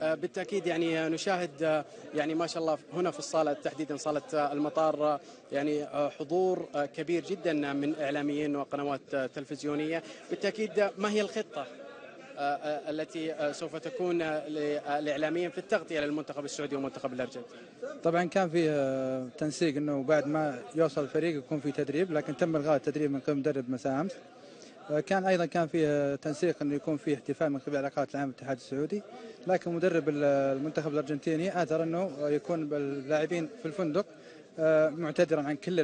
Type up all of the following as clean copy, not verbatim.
بالتأكيد يعني نشاهد يعني ما شاء الله هنا في الصالة تحديدا صالة المطار يعني حضور كبير جدا من إعلاميين وقنوات تلفزيونية. بالتأكيد ما هي الخطة التي سوف تكون للإعلاميين في التغطية للمنتخب السعودي والمنتخب الأرجنتيني؟ طبعا كان في تنسيق انه بعد ما يوصل الفريق يكون في تدريب، لكن تم الغاء التدريب من قبل مدرب مساء امس. كان في تنسيق انه يكون في احتفال من قبل العلاقات العامه بالاتحاد السعودي، لكن مدرب المنتخب الارجنتيني اثر انه يكون اللاعبين في الفندق معتذرا عن كل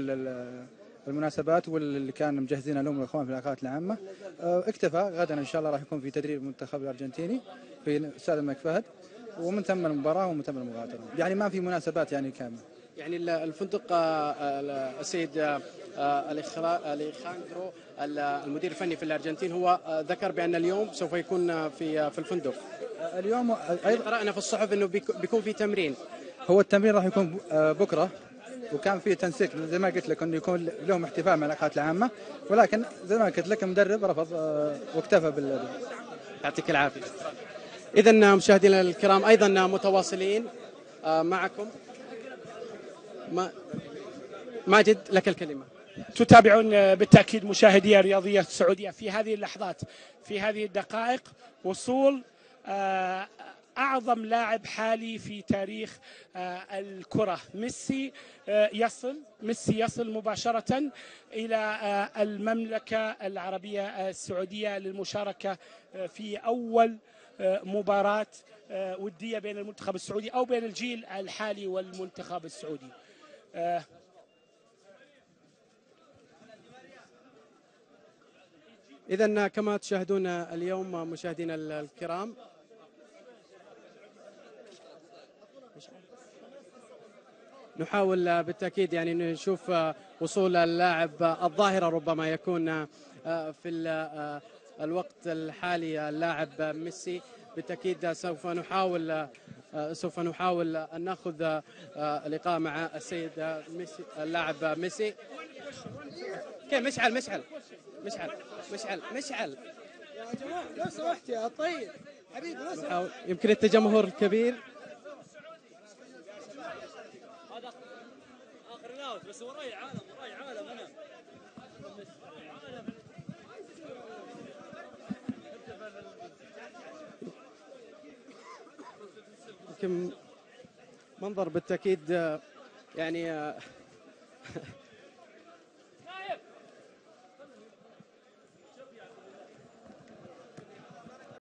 المناسبات واللي كان مجهزينها لهم الاخوان في العلاقات العامه. اكتفى غدا ان شاء الله راح يكون في تدريب المنتخب الارجنتيني في استاد الملك فهد، ومن ثم المباراه ومن ثم المغادره، يعني ما في مناسبات يعني كامله. يعني الفندق السيد أليخاندرو المدير الفني في الأرجنتين هو ذكر بأن اليوم سوف يكون في الفندق. اليوم قرأنا في الصحف أنه بيكون في تمرين. هو التمرين راح يكون بكره، وكان في تنسيق زي ما قلت لك انه يكون لهم احتفال مع العلاقات العامه، ولكن زي ما قلت لك المدرب رفض واكتفى بال. يعطيك العافيه. اذا مشاهدينا الكرام ايضا متواصلين معكم. ماجد لك الكلمه. تتابعون بالتأكيد مشاهدي الرياضية السعودية في هذه اللحظات، في هذه الدقائق، وصول أعظم لاعب حالي في تاريخ الكرة. ميسي يصل مباشرة إلى المملكة العربية السعودية للمشاركة في أول مباراة ودية بين المنتخب السعودي أو بين الجيل الحالي والمنتخب السعودي. إذا كما تشاهدون اليوم مشاهدينا الكرام نحاول بالتأكيد يعني نشوف وصول اللاعب الظاهرة، ربما يكون في الوقت الحالي اللاعب ميسي. بالتأكيد سوف نحاول أن نأخذ لقاء مع السيد ميسي اللاعب ميسي. كيف مشعل يا جماعة لو سمحت يا طيب حبيبي لو سمحت. يمكن التجمهر الكبير. هذا اخر ناوت بس وراي عالم انا. يمكن منظر بالتأكيد يعني